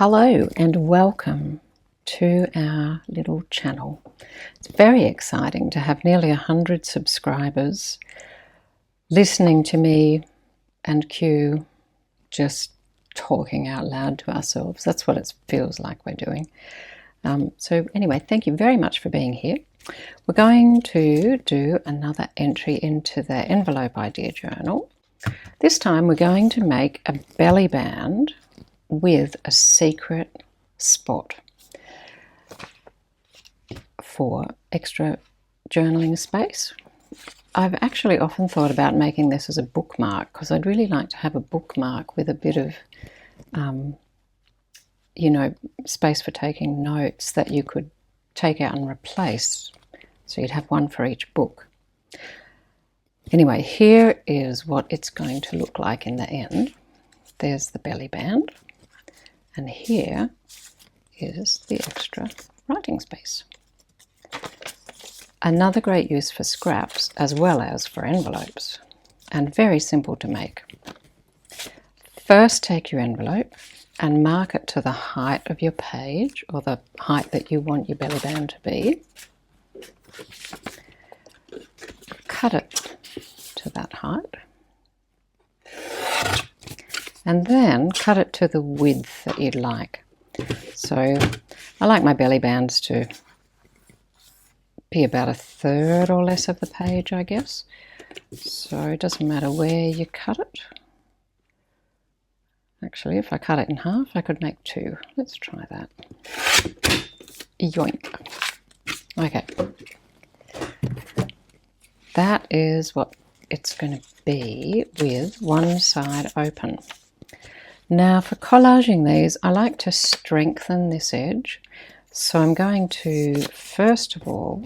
Hello and welcome to our little channel. It's very exciting to have nearly 100 subscribers listening to me and Q just talking out loud to ourselves. That's what it feels like we're doing. So anyway, thank you very much for being here. We're going to do another entry into the envelope idea journal. This time we're going to make a belly band with a secret spot for extra journaling space. I've actually often thought about making this as a bookmark because I'd really like to have a bookmark with a bit of space for taking notes that you could take out and replace, so you'd have one for each book. Anyway, here is what it's going to look like in the end. There's the belly band, and here is the extra writing space. Another great use for scraps as well as for envelopes, and very simple to make. First, take your envelope and mark it to the height of your page, or the height that you want your belly band to be. Cut it to that height, and then cut it to the width that you'd like. So I like my belly bands to be about 1/3 or less of the page, I guess. So it doesn't matter where you cut it. Actually, if I cut it in half, I could make 2. Let's try that. Yoink. Okay. That is what it's going to be with one side open. Now for collaging these, I like to strengthen this edge. So I'm going to, first of all,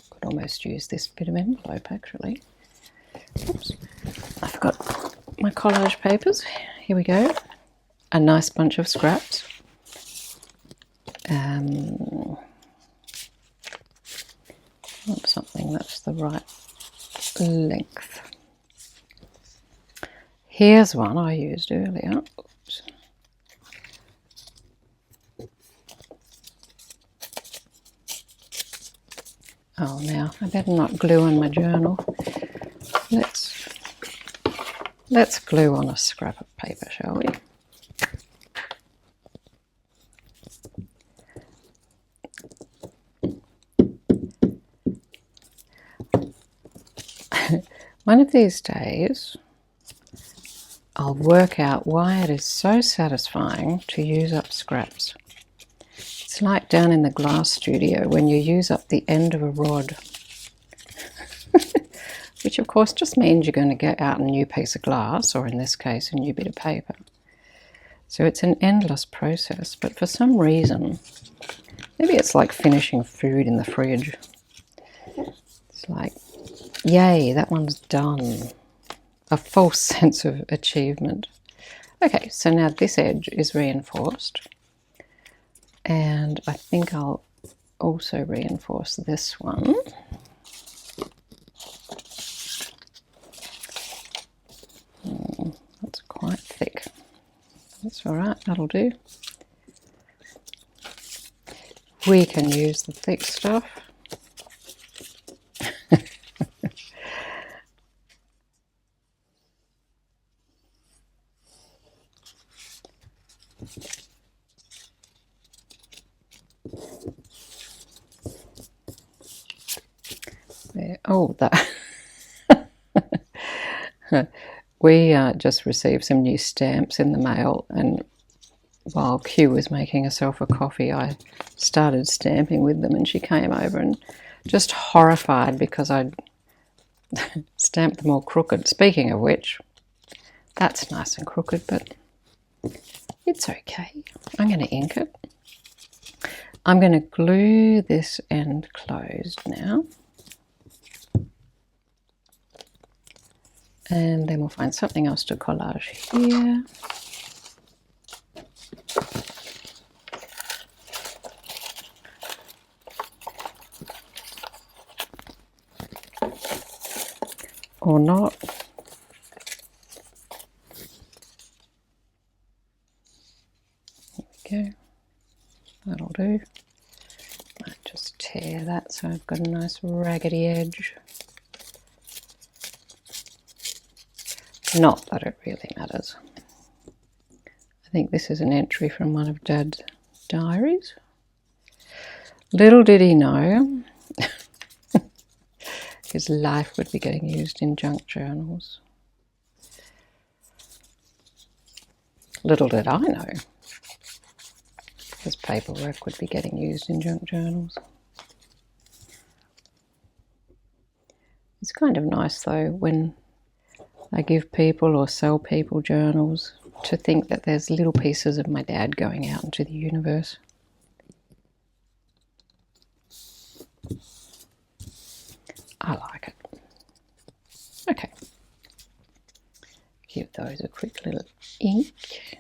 could almost use this bit of envelope actually. Oops, I forgot my collage papers. Here we go. A nice bunch of scraps. Want something that's the right length. Here's one I used earlier. Oops. Oh, now I better not glue on my journal. Let's glue on a scrap of paper, shall we? One of these days, I'll work out why it is so satisfying to use up scraps. It's like down in the glass studio when you use up the end of a rod, which of course just means you're going to get out a new piece of glass, or in this case, a new bit of paper. So it's an endless process, but for some reason, maybe it's like finishing food in the fridge. It's like, yay, that one's done. A false sense of achievement. Okay, so now this edge is reinforced, and I think I'll also reinforce this one. That's quite thick. That's all right, that'll do. We can use the thick stuff. There. Oh, that. We just received some new stamps in the mail, and while Q was making herself a coffee, I started stamping with them, and she came over and just horrified because I'd stamped them all crooked. Speaking of which, that's nice and crooked, but it's okay. I'm going to ink it. I'm going to glue this end closed now. And then we'll find something else to collage here. Or not. go. That'll do. Might just tear that so I've got a nice raggedy edge. Not that it really matters. I think this is an entry from one of Dad's diaries. Little did he know his life would be getting used in junk journals. Little did I know his paperwork would be getting used in junk journals. It's kind of nice though when I give people or sell people journals to think that there's little pieces of my dad going out into the universe. I like it. Okay. Give those a quick little ink,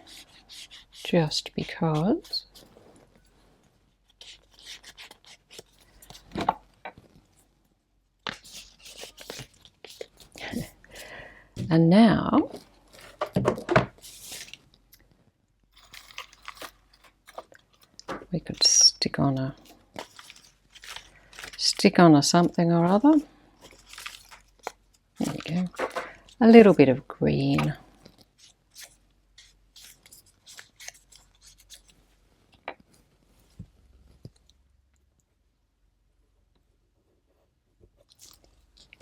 just because. And now we could stick on a something or other. There we go. A little bit of green.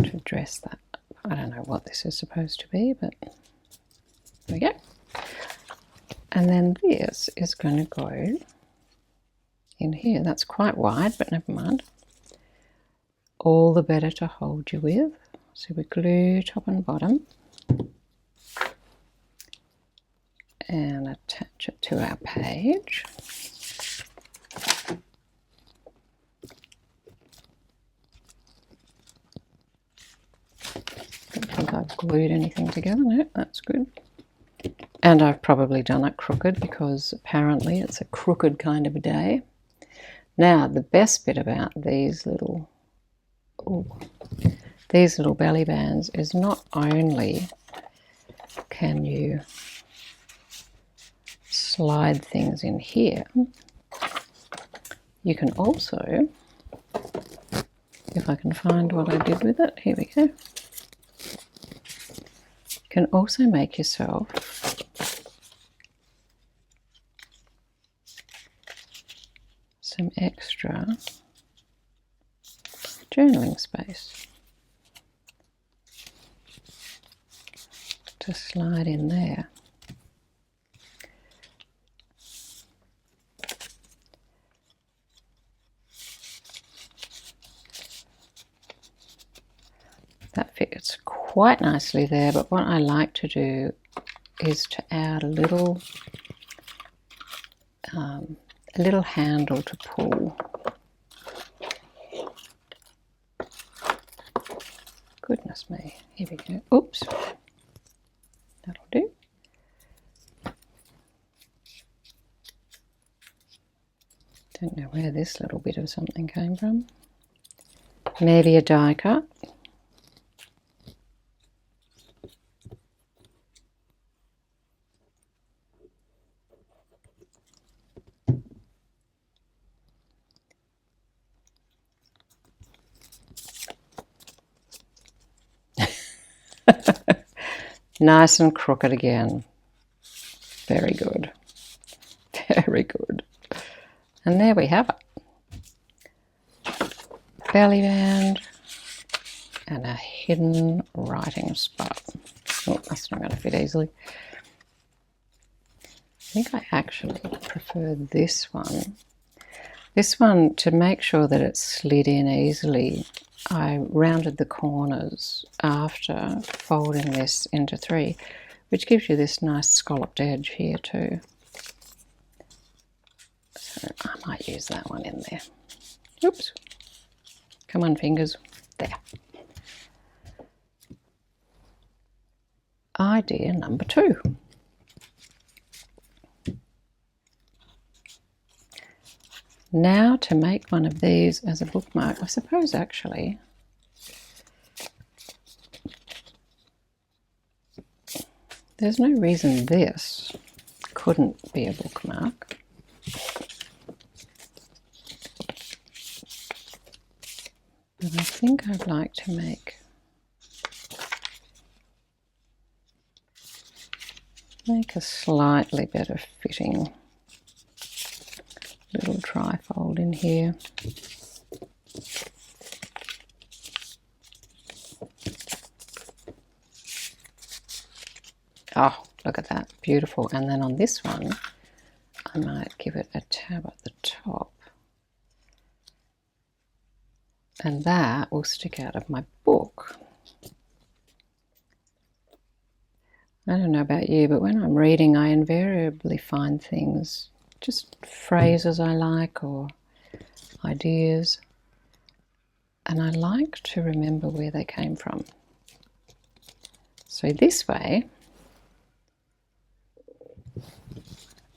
To dress that. I don't know what this is supposed to be, but there we go. And then this is going to go in here. That's quite wide, but never mind. All the better to hold you with. So we glue top and bottom and attach it to our page. Don't think I've glued anything together. No, that's good. And I've probably done it crooked because apparently it's a crooked kind of a day. Now, the best bit about these little belly bands is not only can you slide things in here, you can also, if I can find what I did with it, here we go. You can also make yourself some extra journaling space to slide in there. That fits quite nicely there, but what I like to do is to add a little handle to pull. Goodness me, here we go. Oops, that'll do. Don't know where this little bit of something came from. Maybe a die cut. Nice and crooked again. Very good. Very good. And there we have it. Belly band and a hidden writing spot. Oh, that's not going to fit easily. I think I actually prefer this one. This one, to make sure that it slid in easily, I rounded the corners after folding this into 3, which gives you this nice scalloped edge here too. So I might use that one in there. Oops. Come on, fingers. There. Idea number 2. Now to make one of these as a bookmark. I suppose actually there's no reason this couldn't be a bookmark. I think I'd like to make a slightly better fitting little trifold in here. Oh, look at that, beautiful. And then on this one, I might give it a tab at the top. And that will stick out of my book. I don't know about you, but when I'm reading, I invariably find things, just phrases I like or ideas, and I like to remember where they came from. So this way,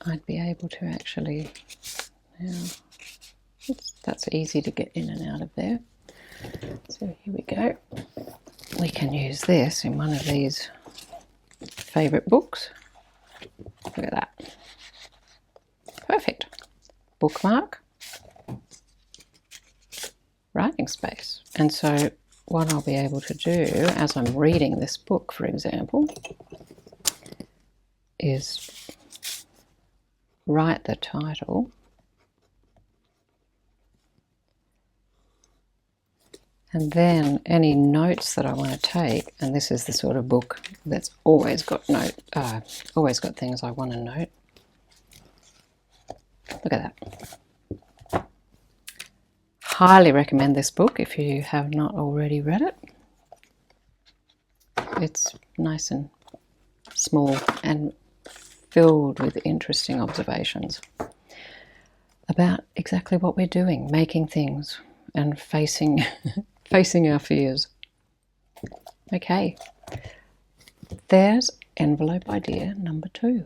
I'd be able to actually, now, that's easy to get in and out of there. So here we go. We can use this in one of these favourite books. Look at that. Perfect. Bookmark. Writing space. And so what I'll be able to do as I'm reading this book, for example, is write the title and then any notes that I want to take, and this is the sort of book that's always got things I want to note. Look at that. Highly recommend this book if you have not already read it. It's nice and small and filled with interesting observations about exactly what we're doing, making things and facing our fears. Okay, there's envelope idea number 2.